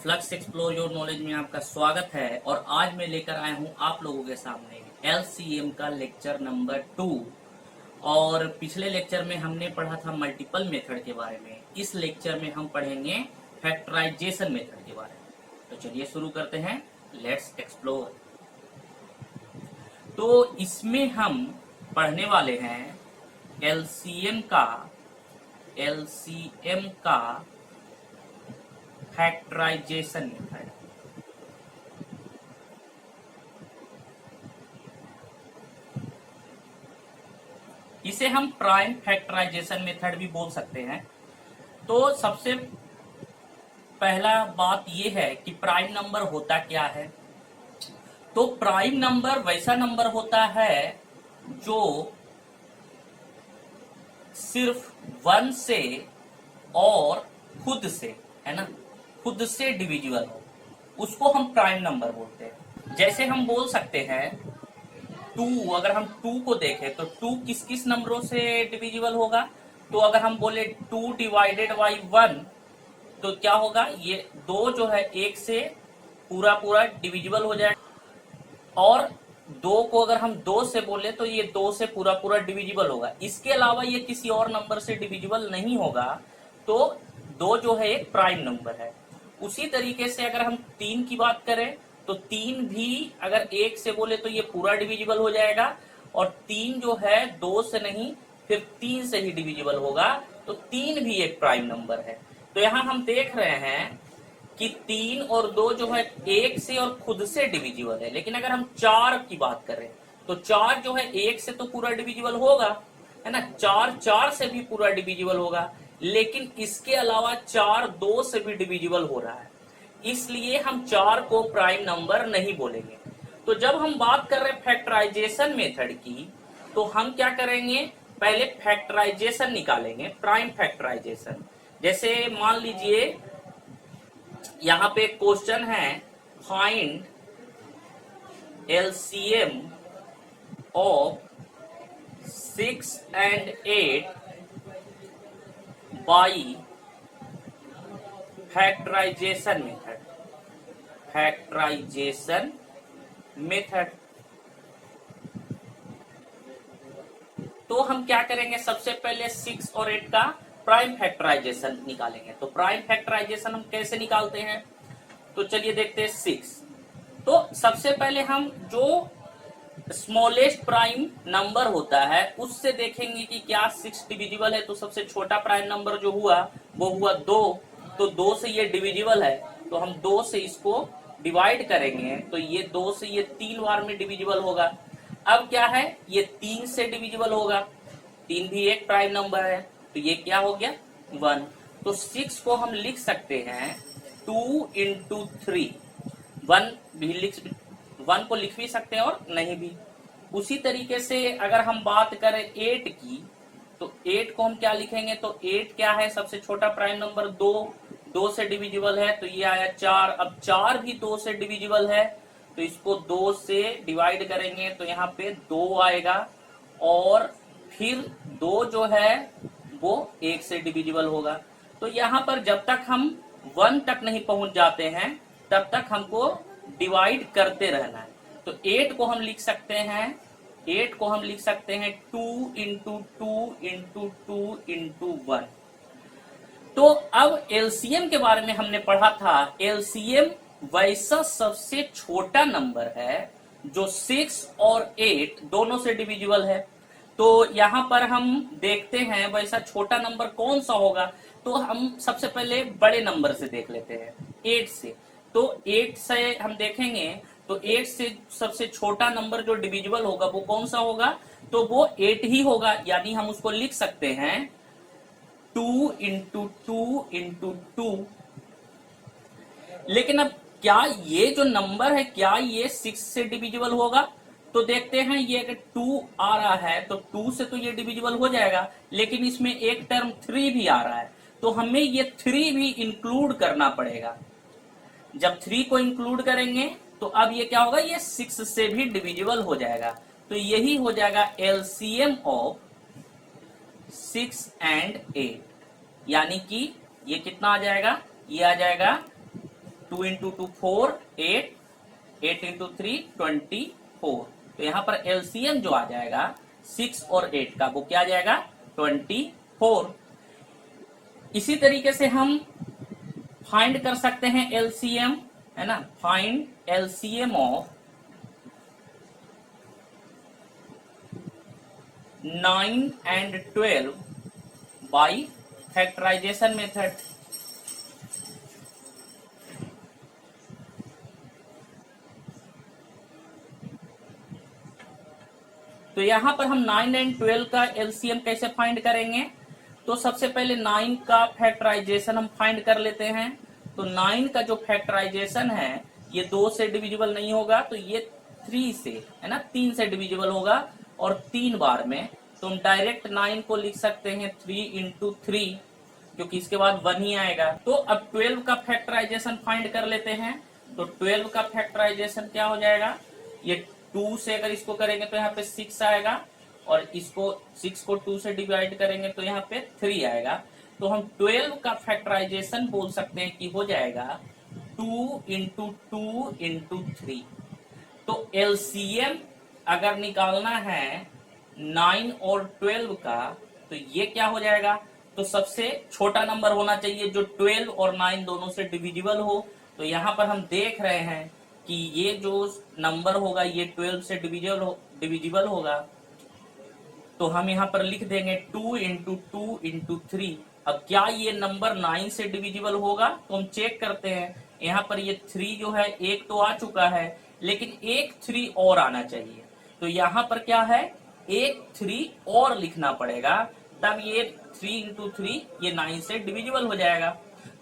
Flux explore your knowledge में आपका स्वागत है। और आज मैं लेकर आया हूं आप लोगों के सामने एलसीएम का लेक्चर नंबर 2। और पिछले लेक्चर में हमने पढ़ा था मल्टीपल मेथड के बारे में। इस लेक्चर में हम पढ़ेंगे फैक्टराइजेशन मेथड के बारे में। तो चलिए शुरू करते हैं, लेट्स एक्सप्लोर। तो इसमें हम पढ़ने वाले हैं एलसीएम का फैक्टराइजेशन मेथड। इसे हम प्राइम फैक्टराइजेशन मेथड भी बोल सकते हैं। तो सबसे पहला बात यह है कि प्राइम नंबर होता क्या है। तो प्राइम नंबर वैसा नंबर होता है जो सिर्फ 1 से और खुद से, है ना, खुद से डिविजिबल हो, उसको हम प्राइम नंबर बोलते हैं। जैसे हम बोल सकते हैं 2, अगर हम 2 को देखें तो 2 किस किस नंबरों से डिविजिबल होगा। तो अगर हम बोले 2 डिवाइडेड बाई 1 तो क्या होगा, ये 2 जो है 1 से पूरा डिविजिबल हो जाएगा। और 2 को अगर हम 2 से बोले तो ये 2 से पूरा डिविजिबल होगा। इसके अलावा ये किसी और नंबर से डिविजिबल नहीं होगा। तो 2 जो है एक प्राइम नंबर है। उसी तरीके से अगर हम 3 की बात करें तो 3 भी अगर 1 से बोले तो ये पूरा डिविजिबल हो जाएगा। और 3 जो है 2 से नहीं, फिर 3 से ही डिविजिबल होगा। तो 3 भी एक प्राइम नंबर है। तो यहाँ हम देख रहे हैं कि 3 और 2 जो है 1 से और खुद से डिविजिबल है। लेकिन अगर हम 4 की बात करें तो 4 जो है 1 से तो पूरा डिविजिबल होगा, है ना, 4 से भी पूरा डिविजिबल होगा। लेकिन इसके अलावा 4 2 से भी डिविजिबल हो रहा है, इसलिए हम 4 को प्राइम नंबर नहीं बोलेंगे। तो जब हम बात कर रहे हैं फैक्टराइजेशन मेथड की, तो हम क्या करेंगे, पहले फैक्टराइजेशन निकालेंगे, प्राइम फैक्टराइजेशन। जैसे मान लीजिए यहां पे क्वेश्चन है, find LCM of 6 and 8 by factorisation method. तो हम क्या करेंगे, सबसे पहले 6 और 8 का प्राइम फैक्टराइजेशन निकालेंगे। तो प्राइम फैक्टराइजेशन हम कैसे निकालते हैं, तो चलिए देखते हैं 6। तो सबसे पहले हम जो स्मॉलेस्ट प्राइम नंबर होता है उससे देखेंगे कि क्या 6 डिविजिबल है। तो सबसे छोटा प्राइम नंबर जो हुआ वो हुआ 2। तो 2 से ये डिविजिबल है, तो हम 2 से इसको डिवाइड करेंगे तो ये 2 से ये 3 बार में डिविजिबल होगा। अब क्या है, ये 3 से डिविजिबल होगा, 3 भी एक प्राइम नंबर है, तो ये क्या हो गया 1। तो 6 को हम लिख सकते हैं 2 into 3। 1 को लिख भी सकते हैं और नहीं भी। उसी तरीके से अगर हम बात करें 8 की, तो 8 को हम क्या लिखेंगे, तो 8 क्या है, सबसे छोटा प्राइम नंबर 2 से डिविजिबल है, तो ये आया 4। अब 4 भी 2 से डिविजिबल है, तो इसको 2 से डिवाइड करेंगे तो यहाँ पे 2 आएगा। और फिर 2 जो है वो 1 से डिविजिबल होगा। तो यहाँ पर जब तक हम 1 तक नहीं पहुंच जाते हैं तब तक हमको डिवाइड करते रहना है। तो 8 को हम लिख सकते हैं 2 into 2 into 2 into 1। तो अब एलसीएम के बारे में हमने पढ़ा था। एलसीएम वैसा सबसे छोटा नंबर है जो 6 और 8 दोनों से डिविजिबल है। तो यहां पर हम देखते हैं वैसा छोटा नंबर कौन सा होगा। तो हम सबसे पहले बड़े नंबर से देख लेते हैं, 8 से। तो 8 से हम देखेंगे तो 8 से सबसे छोटा नंबर जो डिविजिबल होगा वो कौन सा होगा, तो वो 8 ही होगा। यानी हम उसको लिख सकते हैं 2 into 2 into 2। लेकिन अब क्या ये जो नंबर है क्या ये 6 से डिविजिबल होगा, तो देखते हैं। ये अगर 2 आ रहा है तो 2 से तो ये डिविजिबल हो जाएगा, लेकिन इसमें एक टर्म 3 भी आ रहा है, तो हमें ये 3 भी इंक्लूड करना पड़ेगा। जब 3 को इंक्लूड करेंगे तो अब ये क्या होगा, ये 6 से भी डिविजिबल हो जाएगा। तो यही हो जाएगा एलसीएम ऑफ 6 and 8। यानी कि ये कितना आ जाएगा, ये आ जाएगा 2 इंटू 2 4, 8, 8 इंटू 3 24। तो यहाँ पर एलसीएम जो आ जाएगा 6 और 8 का, वो क्या आ जाएगा 24। इसी तरीके से हम फाइंड कर सकते हैं एलसीएम, है ना, find LCM of 9 and 12 by factorisation method. तो यहां पर हम 9 एंड 12 का एलसीएम कैसे फाइंड करेंगे? तो सबसे पहले 9 का फैक्टराइजेशन हम फाइंड कर लेते हैं। तो 9 का जो फैक्टराइजेशन है ये 2 से डिविजिबल नहीं होगा, तो ये 3 से, है ना, 3 से डिविजिबल होगा और 3 बार में। तो हम डायरेक्ट 9 को लिख सकते हैं 3 इंटू 3, क्योंकि इसके बाद 1 ही आएगा। तो अब 12 का फैक्टराइजेशन फाइंड कर लेते हैं। तो 12 का फैक्टराइजेशन क्या हो जाएगा, ये 2 से अगर इसको करेंगे तो यहाँ पे 6 आएगा, और इसको 6 को 2 से डिवाइड करेंगे तो यहाँ पे 3 आएगा। तो हम 12 का फैक्टराइजेशन बोल सकते हैं कि हो जाएगा 2 इंटू 2 इंटू 3। तो एलसीएम अगर निकालना है 9 और 12 का, तो ये क्या हो जाएगा, तो सबसे छोटा नंबर होना चाहिए जो 12 और 9 दोनों से डिविजिबल हो। तो यहाँ पर हम देख रहे हैं कि ये जो नंबर होगा ये 12 से डिविजिबल होगा। तो हम यहाँ पर लिख देंगे 2 इंटू 2 इंटू 3। अब क्या ये नंबर 9 से डिविजिबल होगा? तो हम चेक करते हैं। यहाँ पर ये 3 जो है एक तो आ चुका है, लेकिन एक 3 और आना चाहिए। तो यहाँ पर क्या है, एक 3 और लिखना पड़ेगा, तब ये 3 इंटू 3 ये 9 से डिविजिबल हो जाएगा।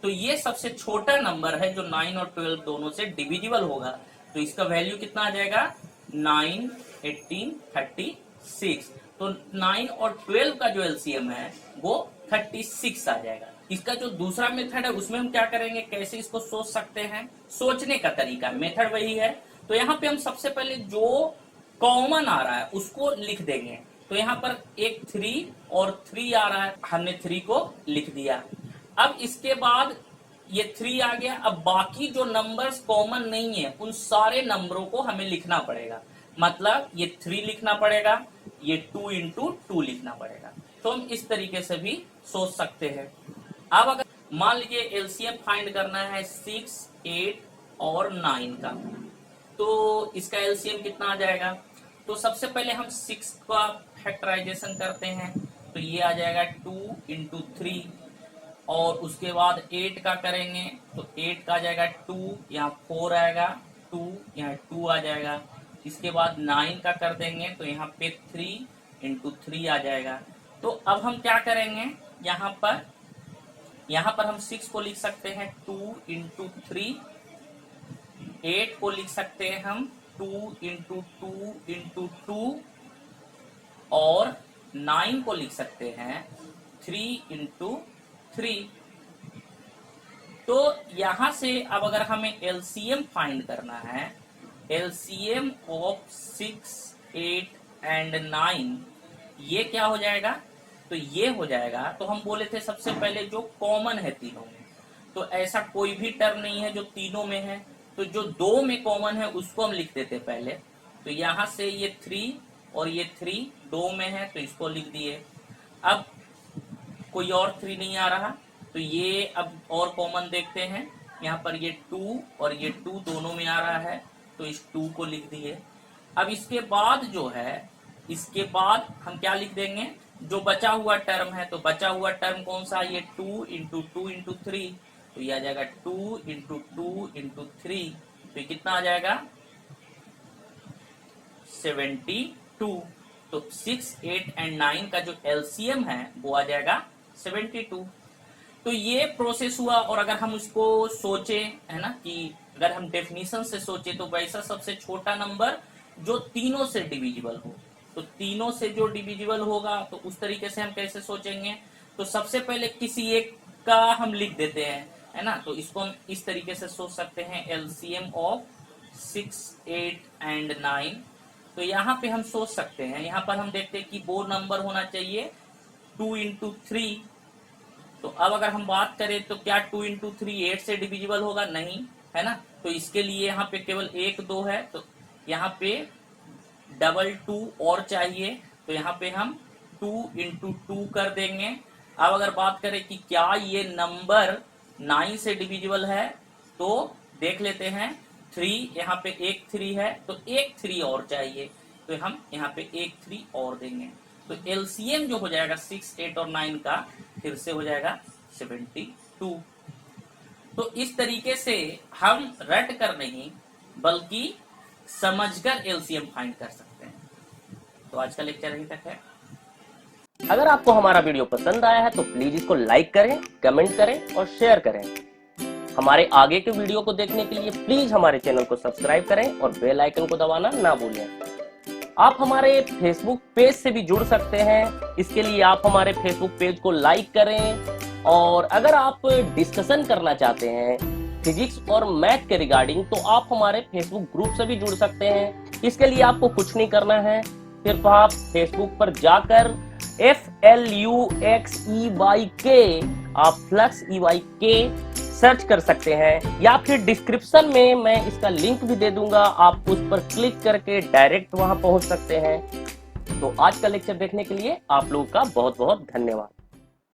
तो ये सबसे छोटा नंबर है जो 9 और 12 दोनों से डिविजिबल होगा। तो इसका वैल्यू कितना आ जाएगा, 9, 18, 36। तो 9 और 12 का जो एलसीएम है वो 36 आ जाएगा। इसका जो दूसरा मेथड है उसमें हम क्या करेंगे, कैसे इसको सोच सकते हैं, सोचने का तरीका, मेथड वही है। तो यहाँ पे हम सबसे पहले जो कॉमन आ रहा है उसको लिख देंगे। तो यहाँ पर एक 3 और 3 आ रहा है, हमने 3 को लिख दिया। अब इसके बाद ये 3 आ गया। अब बाकी जो नंबर्स कॉमन नहीं है उन सारे नंबरों को हमें लिखना पड़ेगा। मतलब ये 3 लिखना पड़ेगा, ये 2 इंटू 2 लिखना पड़ेगा। तो हम इस तरीके से भी सोच सकते हैं। अब अगर मान लीजिए एलसीएम फाइंड करना है 6, 8 और 9 का, तो इसका एलसीएम कितना आ जाएगा? तो सबसे पहले हम 6 का फैक्टराइजेशन करते हैं। तो ये आ जाएगा 2 इंटू 3, और उसके बाद 8 का करेंगे तो 8 का आ जाएगा 2, यहाँ 4 आएगा, 2 यहाँ 2 आ जाएगा। इसके बाद 9 का कर देंगे तो यहाँ पे 3 इंटू 3 आ जाएगा। तो अब हम क्या करेंगे, यहाँ पर हम 6 को लिख सकते हैं 2 इंटू 3, 8 को लिख सकते हैं हम 2 इंटू 2 इंटू 2, और 9 को लिख सकते हैं 3 इंटू 3। तो यहां से अब अगर हमें एलसीएम फाइंड करना है, एलसीएम ऑफ 6, 8 एंड 9, ये क्या हो जाएगा? तो ये हो जाएगा, तो हम बोले थे सबसे पहले जो कॉमन है तीनों में, तो ऐसा कोई भी टर्म नहीं है जो तीनों में है। तो जो 2 में कॉमन है उसको हम लिख देते पहले। तो यहां से ये 3 और ये 3 2 में है तो इसको लिख दिए। अब कोई और 3 नहीं आ रहा, तो ये अब और कॉमन देखते हैं। यहाँ पर ये 2 और ये 2 दोनों में आ रहा है, तो इस 2 को लिख दिए। अब इसके बाद जो है, इसके बाद हम क्या लिख देंगे, जो बचा हुआ टर्म है। तो बचा हुआ टर्म कौन सा? ये 2 इंटू 2 इंटू 3, तो ये आ जाएगा 2 इंटू 2 इंटू 3। तो ये कितना आ जाएगा, 72। तो 6, 8 एंड 9 का जो एलसीएम है वो आ जाएगा 72। तो ये प्रोसेस हुआ। और अगर हम उसको सोचे, है ना, कि अगर हम डेफिनेशन से सोचे तो वैसा सबसे छोटा नंबर जो तीनों से डिविजिबल हो। तो तीनों से जो डिविजिबल होगा तो उस तरीके से हम कैसे सोचेंगे, तो सबसे पहले किसी एक का हम लिख देते हैं, है ना। तो इसको हम इस तरीके से सोच सकते हैं, एलसीएम ऑफ 6, 8 एंड 9। तो यहाँ पे हम सोच सकते हैं, यहाँ पर हम देखते हैं कि वो नंबर होना चाहिए 2 इंटू 3। तो अब अगर हम बात करें तो क्या 2 इंटू 3 8 से डिविजिबल होगा? नहीं। है ना। तो इसके लिए यहाँ पे केवल 1 2 है, तो यहाँ पे डबल 2 और चाहिए, तो यहाँ पे हम 2 × 2 कर देंगे। अब अगर बात करें कि क्या ये नंबर 9 से डिविजिबल है, तो देख लेते हैं। 3 यहाँ पे एक 3 है, तो एक 3 और चाहिए, तो हम यहाँ पे एक 3 और देंगे। तो एलसीएम जो हो जाएगा 6, 8 और 9 का, फिर से हो जाएगा 72। तो इस तरीके से हम रट कर नहीं बल्कि समझकर एलसीएम फाइंड कर सकते हैं। तो आज का लेक्चर यहीं तक है। अगर आपको हमारा वीडियो पसंद आया है तो प्लीज इसको लाइक करें, कमेंट करें और शेयर करें। हमारे आगे के वीडियो को देखने के लिए प्लीज हमारे चैनल को सब्सक्राइब करें और बेल आइकन को दबाना ना भूलें। आप हमारे फेसबुक पेज से भी जुड़ सकते हैं। इसके लिए आप हमारे फेसबुक पेज को लाइक करें, और अगर आप डिस्कशन करना चाहते हैं फिजिक्स और मैथ के रिगार्डिंग, तो आप हमारे फेसबुक ग्रुप से भी जुड़ सकते हैं। इसके लिए आपको कुछ नहीं करना है, सिर्फ आप फेसबुक पर जाकर FLUXEYK आप FLUXEYK सर्च कर सकते हैं, या फिर डिस्क्रिप्शन में मैं इसका लिंक भी दे दूंगा, आप उस पर क्लिक करके डायरेक्ट वहां पहुंच सकते हैं। तो आज का लेक्चर देखने के लिए आप लोगों का बहुत बहुत धन्यवाद।